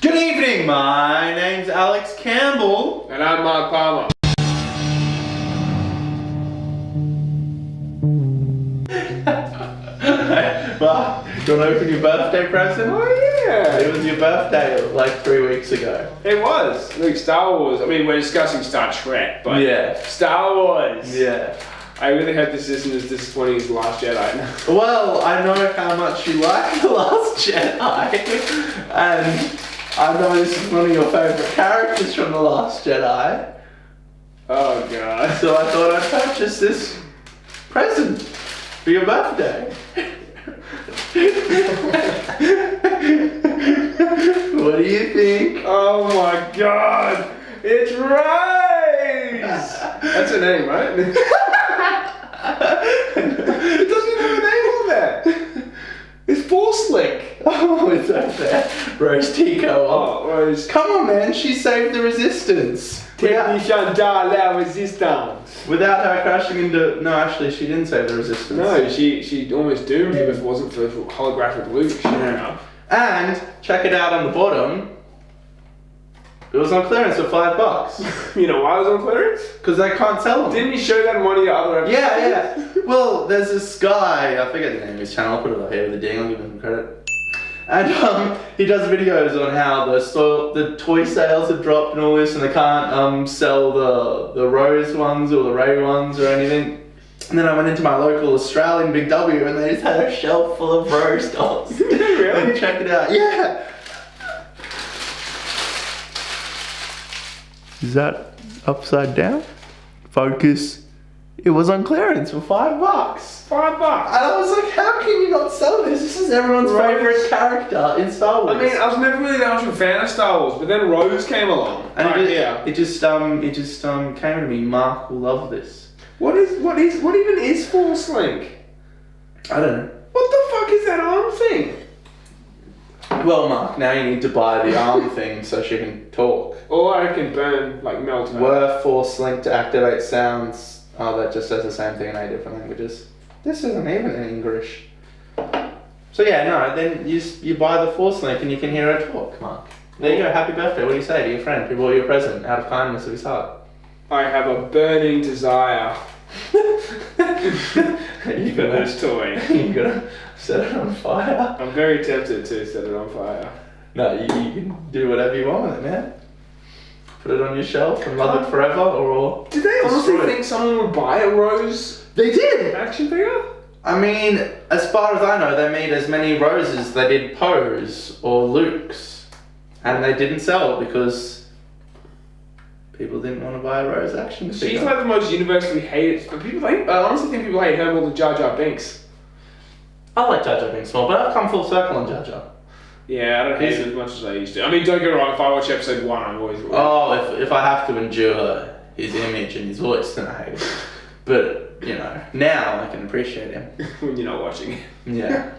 Good evening, my name's Alex Campbell. And I'm Mark Palmer. Well, do you want to open your birthday present? Oh yeah! It was your birthday like 3 weeks ago. It was. Look, Star Wars. I mean, we're discussing Star Trek, but yeah. Star Wars. Yeah. I really hope this isn't as disappointing as The Last Jedi. Well, I know how much you like The Last Jedi, and I know this is one of your favourite characters from The Last Jedi. Oh god. So I thought I'd purchase this present for your birthday. What do you think? Oh my god! It's Rose! That's her name, right? It doesn't even have a name on there. It's Force Link. Oh, it's right there. Rose Tico. Oh, Rose. Come on, man. She saved the Resistance. Technicien dans la Resistance. Without her crashing into... No, actually, she didn't save the Resistance. No, she almost doomed him if it wasn't for holographic Luke. Yeah. And, check it out on the bottom. It was on clearance for $5. You know why it was on clearance? Because they can't sell them. Didn't you show that in one of your other episodes? Yeah. Well, there's this guy, I forget the name of his channel, I'll put it up here with a ding, I'll give him credit. And he does videos on how the toy sales have dropped and all this, and they can't sell the Rose ones or the Ray ones or anything. And then I went into my local Australian Big W and they just had a shelf full of Rose dolls. Really? And check it out. Yeah. Is that upside down? Focus. It was on clearance for $5. $5. And I was like, how can you not sell this? This is everyone's Rose. favourite character in Star Wars. I mean, I was never really that much of a fan of Star Wars, but then Rose came along. and Right, it just came to me. Mark will love this. What even is Force Link? I don't know. What the fuck is that arm thing? Well, Mark, now you need to buy the arm thing so she can talk. Or I can burn, like melt her. Were Force Link to activate sounds. Oh, that just says the same thing in 8 different languages. This isn't even in English. So yeah, no, then you buy the Force Link and you can hear her talk, Mark. There you go, happy birthday. What do you say to your friend who bought you a present out of kindness of his heart? I have a burning desire for this toy. You gotta set it on fire. I'm very tempted to set it on fire. No, you can do whatever you want with it, man. Put it on your shelf and love it forever, or Did they honestly destroy it. think someone would buy a Rose They did! action figure? I mean, as far as I know, they made as many Roses as they did Poes or Lukes. And they didn't sell because people didn't want to buy a Rose action figure. She's like the most universally hated, but I honestly think people hate her more than Jar Jar Binks. I like Jar Jar Binks more, but I've come full circle on Jar Jar. Yeah, I don't hate it as much as I used to. I mean, don't get me wrong, if I watch episode 1, I'm always... Oh, if I have to endure his image and his voice, then I hate it. But, you know, now I can appreciate him. when you're not watching it. Yeah.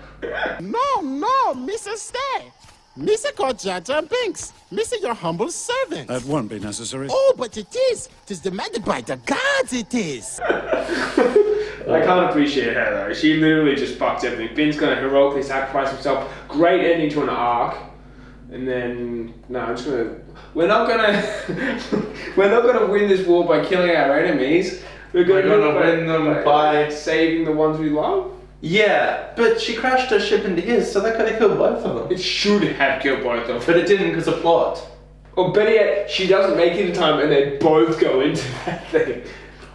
No, Mr. Stay. Mr. called Jar Jar Binks. Mr. your humble servant. That won't be necessary. Oh, but it is. 'Tis demanded by the gods, it is. I can't appreciate her though. She literally just fucks everything. Finn's gonna heroically sacrifice himself. Great ending to an arc. And then we're not gonna win this war by killing our enemies. We're gonna win them by saving the ones we love. Yeah, but she crashed her ship into his, so that could have killed both of them. It should have killed both of them. But it didn't because of plot. Or better yet, she doesn't make it in time and they both go into that thing.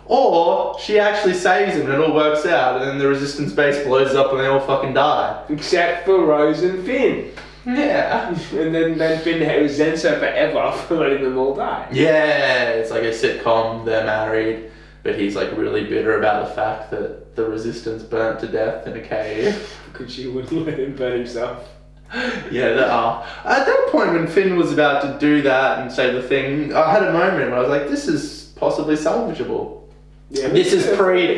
Or she actually saves him and it all works out, and then the Resistance base blows up and they all fucking die. Except for Rose and Finn. Yeah. And then Finn resents her forever for letting them all die. Yeah, it's like a sitcom, they're married, but he's like really bitter about the fact that the Resistance burnt to death in a cave. Because she wouldn't let him burn himself. Yeah, there are. At that point when Finn was about to do that and say the thing, I had a moment where I was like, this is possibly salvageable. Yeah, This is pre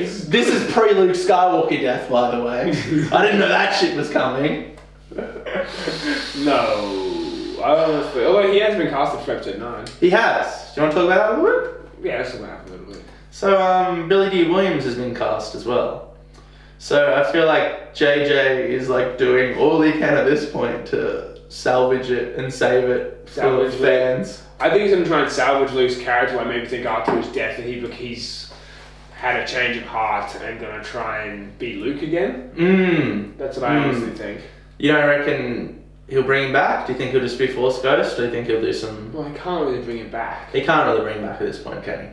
Luke Skywalker death, by the way. I didn't know that shit was coming. No. I honestly, although he has been casted for episode 9. He has. Do you want to talk about that a little bit? Yeah, that's about a little bit. So, Billy D. Williams has been cast as well. So I feel like JJ is like doing all he can at this point to salvage it and save it Salvage for fans. I think he's going to try and salvage Luke's character. Like maybe think after his death that he's had a change of heart and going to try and be Luke again. That's what I honestly think. You don't reckon he'll bring him back? Do you think he'll just be Force Ghost? Or do you think he'll do some... Well, he can't really bring him back. He can't really bring him back at this point, can he?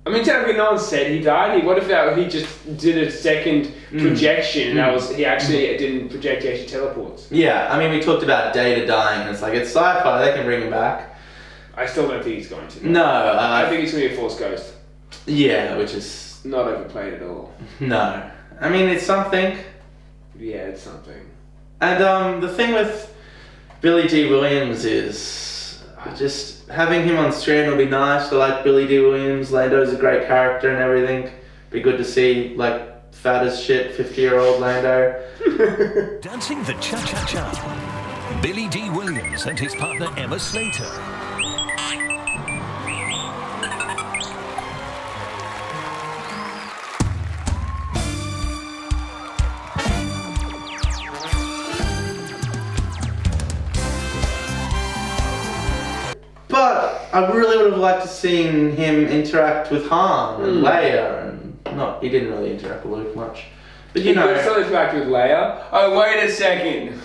I mean, technically, no one said he died. What if he just did a second projection and he actually didn't project, he actually teleports? Yeah, I mean, we talked about Data dying, and it's like, it's sci-fi, they can bring him back. I still don't think he's going to. No. I think he's going to be a Force Ghost. Yeah, which is... Not overplayed at all. No. I mean, it's something. Yeah, it's something. And the thing with Billy D. Williams is just having him on screen will be nice. I like Billy D. Williams. Lando's a great character and everything. Be good to see, like, fat as shit 50-year-old Lando. Dancing the Cha-Cha-Cha. Billy D. Williams and his partner Emma Slater. But I really would have liked to seen him interact with Han and Leia, and he didn't really interact with Luke much. But you know, still interact with Leia. Oh, wait a second.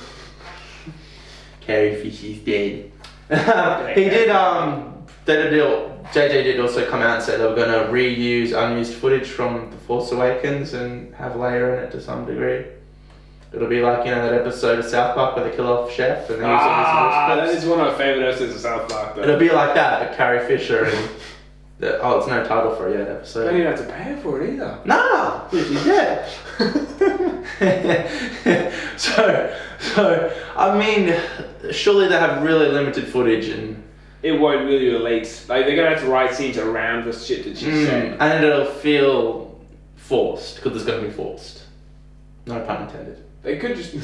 Carrie Fisher's dead. He did. JJ did also come out and say they were going to reuse unused footage from The Force Awakens and have Leia in it to some degree. It'll be like, you know, that episode of South Park where they kill off Chef and then that is one of my favourite episodes of South Park though. It'll be like that, but Carrie Fisher and... it's no title for it yet episode. You don't even have to pay for it either. No! She's dead. So, I mean, surely they have really limited footage and... It won't really relate. Like, they're going to have to write scenes around the shit that she's saying. And it'll feel forced, because it's going to be forced. No pun intended. They could just...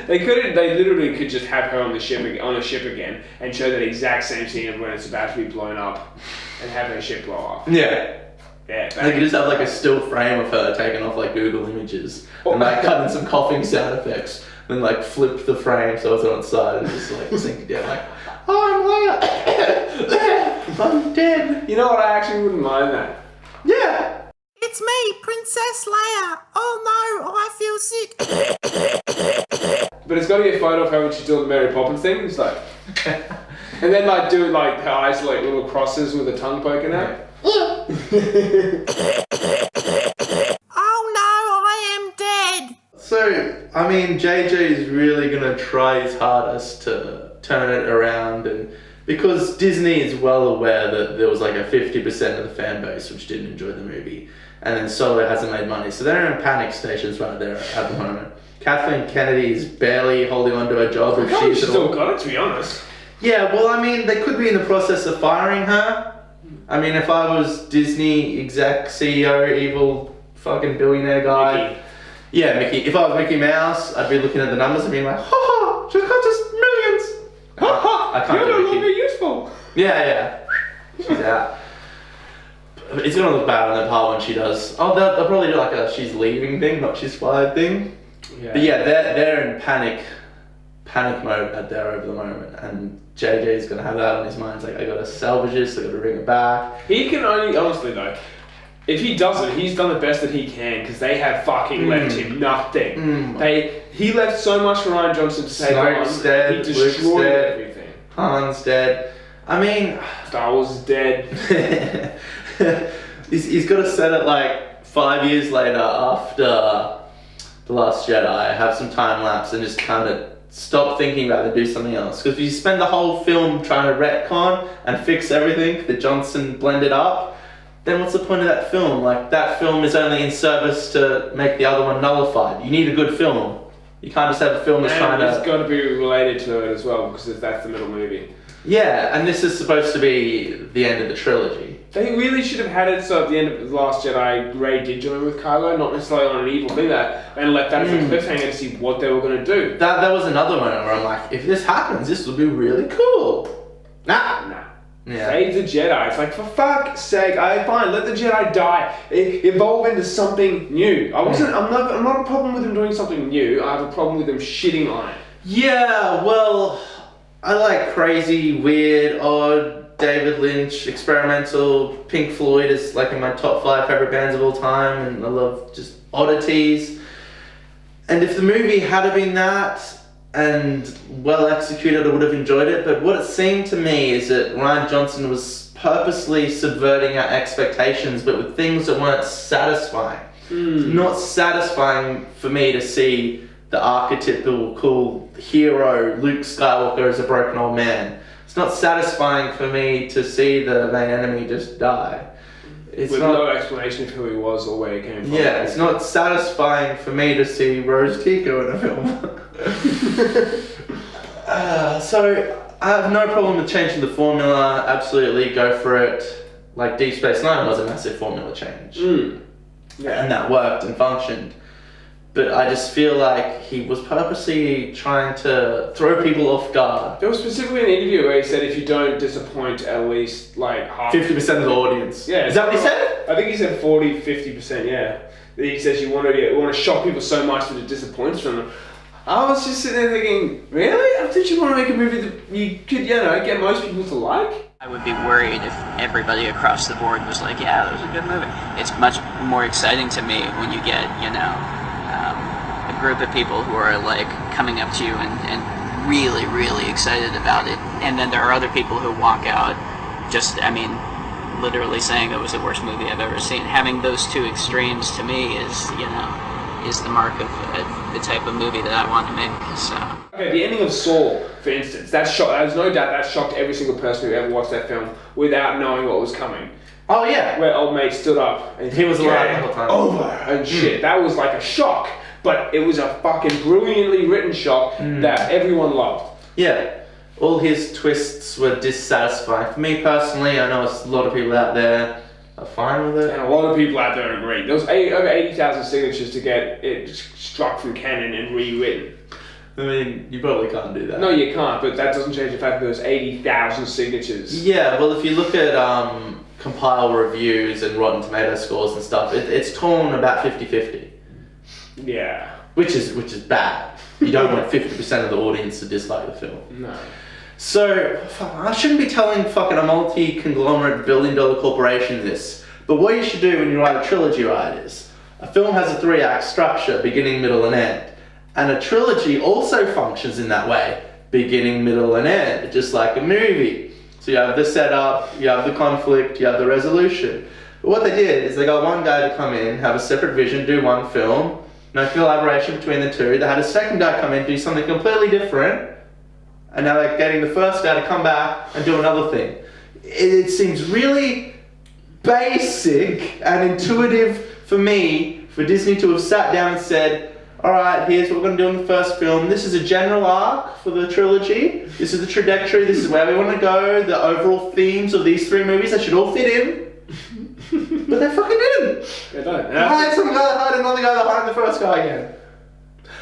They literally could just have her on a ship again and show that exact same scene of when it's about to be blown up and have her ship blow up. Yeah. Yeah. They could just have like a still frame of her taken off like Google Images and like cut in some coughing sound effects, then like flip the frame so it's on its side and just like sink it down like, oh, I'm Leia. I'm dead. You know what? I actually wouldn't mind that. Yeah. It's me, Princess Leia. Oh no, I feel sick. But it's got to be a photo of her when she's doing the Mary Poppins thing. It's like, and then like do like her eyes like little crosses with a tongue poking out. Oh no, I am dead. So, I mean, JJ is really going to try his hardest to turn it around, and because Disney is well aware that there was like a 50% of the fan base which didn't enjoy the movie, and then Solo hasn't made money, so they're in panic stations right there at the moment. Kathleen Kennedy is barely holding on to her job. If she's still got it, to be honest. Yeah, well, I mean, they could be in the process of firing her. I mean, if I was Disney exec, CEO, evil fucking billionaire guy... Mickey. Yeah, Mickey. If I was Mickey Mouse, I'd be looking at the numbers and being like, ha ha, she's got just millions. Ha ha, I can't you're do no Mickey. longer useful. Yeah. She's out. It's gonna look bad on the part when she does. Oh, they'll probably do like a she's leaving thing, not she's fired thing. Yeah. But yeah, they're in panic mode at there over the moment, and JJ's gonna have that on his mind. It's like, I gotta salvage this, I gotta bring it back. He can only, honestly though, if he doesn't, he's done the best that he can because they have fucking left him nothing. He left so much for Rian Johnson to take on. Snoke's dead, He destroyed Luke's dead, everything. Han's dead. I mean, Star Wars is dead. he's got to set it like 5 years later after The Last Jedi, have some time lapse and just kind of stop thinking about it and do something else. Because if you spend the whole film trying to retcon and fix everything that Johnson blended up, then what's the point of that film? Like, that film is only in service to make the other one nullified. You need a good film. You can't just have a film that's trying And to... it's got to be related to it as well because that's the middle movie. Yeah, and this is supposed to be the end of the trilogy. They really should have had it so at the end of The Last Jedi, Rey did join with Kylo, not necessarily on an evil thing, and left that as a cliffhanger to see what they were going to do. That was another one where I'm like, if this happens, this will be really cool. Nah. Yeah. Save the Jedi. It's like, for fuck's sake, fine, let the Jedi die. Evolve into something new. I'm not a problem with them doing something new. I have a problem with them shitting on it. Yeah, well, I like crazy, weird, odd, David Lynch, experimental. Pink Floyd is like in my top 5 favorite bands of all time, and I love just oddities. And if the movie had been that and well executed, I would have enjoyed it. But what it seemed to me is that Rian Johnson was purposely subverting our expectations, but with things that weren't satisfying. Not satisfying for me to see the archetypical cool hero Luke Skywalker as a broken old man. It's not satisfying for me to see the main enemy just die. It's With not, no explanation of who he was or where he came from. yeah, it's not satisfying for me to see Rose Tico in a film. So I have no problem with changing the formula. Absolutely, go for it. Like Deep Space Nine was a massive formula change. Yeah. And that worked and functioned. But I just feel like he was purposely trying to throw people off guard. There was specifically an interview where he said if you don't disappoint at least like half 50% of the audience. Yeah, Is that what he said? I think he said 40-50%, yeah. He says you want to shock people so much that it disappoints them. I was just sitting there thinking, really? I thought you want to make a movie that you could, get most people to like? I would be worried if everybody across the board was like, yeah, that was a good movie. It's much more exciting to me when you get, a group of people who are like coming up to you and really, really excited about it. And then there are other people who walk out literally saying it was the worst movie I've ever seen. Having those two extremes to me is the mark of the type of movie that I want to make. So. Okay, the ending of Saw, for instance, there's no doubt that shocked every single person who ever watched that film without knowing what was coming. Oh yeah. Where old mate stood up and he was alive the whole time. Over and shit. That was like a shock, but it was a fucking brilliantly written shock that everyone loved. Yeah. All his twists were dissatisfying. For me personally, I know a lot of people out there are fine with it. And a lot of people out there agree. There was over 80,000 signatures to get it struck from canon and rewritten. I mean, you probably can't do that. No, you can't, but that doesn't change the fact that there's 80,000 signatures. Yeah, well, if you look at compile reviews and Rotten Tomato scores and stuff, it's torn about 50-50. Yeah. Which is bad. You don't want 50% of the audience to dislike the film. No. So, I shouldn't be telling fucking a multi-conglomerate billion-dollar corporation this, but what you should do when you write a trilogy, right, is a film has a 3-act structure, beginning, middle, and end. And a trilogy also functions in that way, beginning, middle, and end, just like a movie. So you have the setup, you have the conflict, you have the resolution. But what they did is they got one guy to come in, have a separate vision, do one film, no collaboration between the two. They had a second guy come in, do something completely different, and now they're getting the first guy to come back and do another thing. It seems really basic and intuitive for me, for Disney to have sat down and said, alright, here's what we're going to do in the first film. This is a general arc for the trilogy. This is the trajectory. This is where we want to go. The overall themes of these 3 movies, they should all fit in. But they fucking didn't. They don't. They hired some guy that hired another guy that hired the first guy again.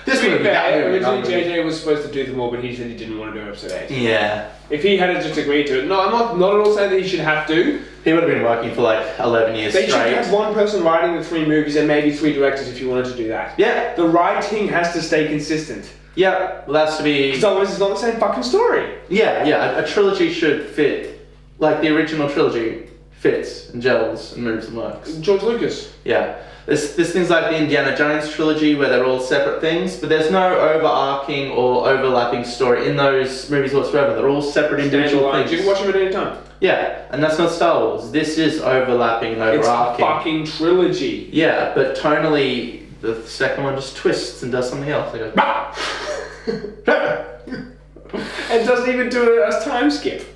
This movie, that movie, originally that movie. JJ was supposed to do them all, but he said he didn't want to do episode 8. Yeah. If he had just agreed to it, no, I'm not at all saying that he should have to. He would have been working for like 11 years They straight. should have one person writing the 3 movies and maybe 3 directors if you wanted to do that. Yeah. The writing has to stay consistent. Yeah, well, that's to be... Because otherwise it's not the same fucking story. Yeah, a trilogy should fit. Like the original trilogy fits and gels and moves and works. George Lucas. Yeah. There's things like the Indiana Jones trilogy where they're all separate things, but there's no overarching or overlapping story in those movies whatsoever. They're all separate individual things. You can watch them at any time. Yeah, and that's not Star Wars. This is overlapping and overarching. It's a fucking trilogy. Yeah, but tonally, the second one just twists and does something else. It goes, bah! And doesn't even do it as time skip.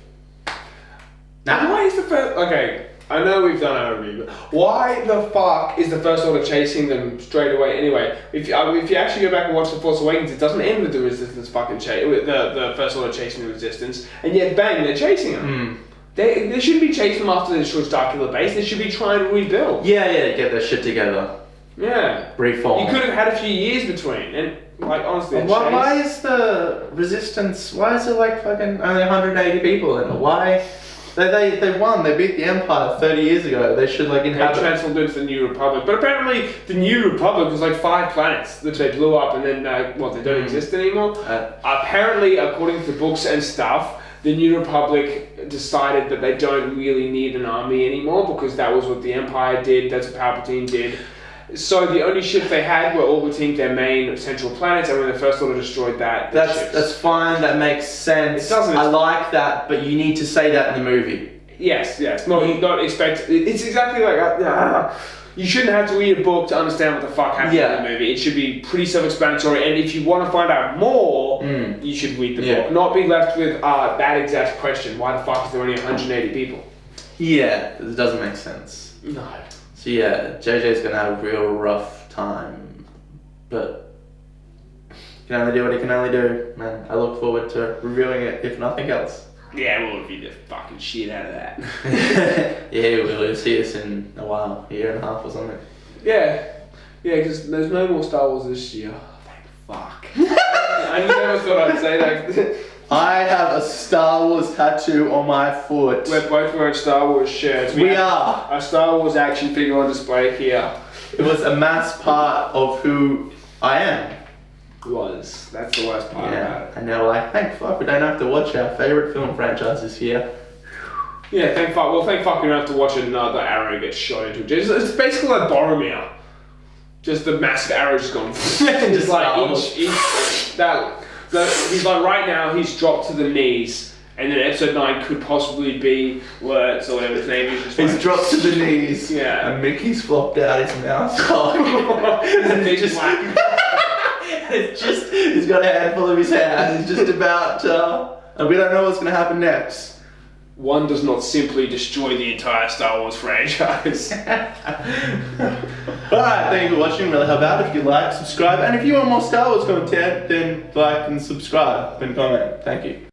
Nah. Why is the first... Okay, I know we've done our review, but why the fuck is the First Order chasing them straight away anyway? If you actually go back and watch The Force Awakens, it doesn't end with the Resistance fucking with the First Order chasing the Resistance, and yet bang, they're chasing them. They shouldn't be chasing them after they destroy Starkiller Base, they should be trying to rebuild. Yeah, get their shit together. Yeah. Reform. You could have had a few years between, and like honestly, why is the Resistance, why is it like fucking only 180 people in it? Why They won. They beat the Empire 30 years ago. They should like They inhabit. transformed into the New Republic. But apparently, the New Republic was like 5 planets that they blew up and then, they don't exist anymore. Apparently, according to books and stuff, the New Republic decided that they don't really need an army anymore because that was what the Empire did, that's what Palpatine did. So the only ships they had were orbiting their main central planets, and when the First Order destroyed that, That's fine. That makes sense. It doesn't- I like that, but you need to say that in the movie. Yes. Not expect. It's exactly like you shouldn't have to read a book to understand what the fuck happened in the movie. It should be pretty self-explanatory, and if you want to find out more, you should read the book. Not be left with that exact question: why the fuck is there only 180 people? Yeah, it doesn't make sense. No. So yeah, JJ's gonna have a real rough time, but he can only do what he can only do, man. I look forward to reviewing it, if nothing else. Yeah, we'll review the fucking shit out of that. Yeah, we'll see us in a while, a year and a half or something. Yeah, because there's no more Star Wars this year. Thank fuck. I never thought I'd say that. I have a Star Wars tattoo on my foot. We're both wearing Star Wars shirts. We have are. A Star Wars action figure on display here. It was a mass part of who I am. That's the worst part about it. And they're like, thank fuck, we don't have to watch our favourite film franchises here. Yeah, thank fuck. Well, thank fuck you don't have to watch another arrow get shot into it. It's basically like Boromir. Just the massive arrow just gone. Just like he's like right now he's dropped to the knees, and then episode 9 could possibly be Lurtz or whatever his name is. He's dropped to the knees. Yeah. And Mickey's flopped out his mouth. It's just he's got a handful of his hair. He's just about and we don't know what's gonna happen next. One does not simply destroy the entire Star Wars franchise. Alright, thank you for watching. Really help out if you like, subscribe, and if you want more Star Wars content, then like and subscribe and comment. Thank you.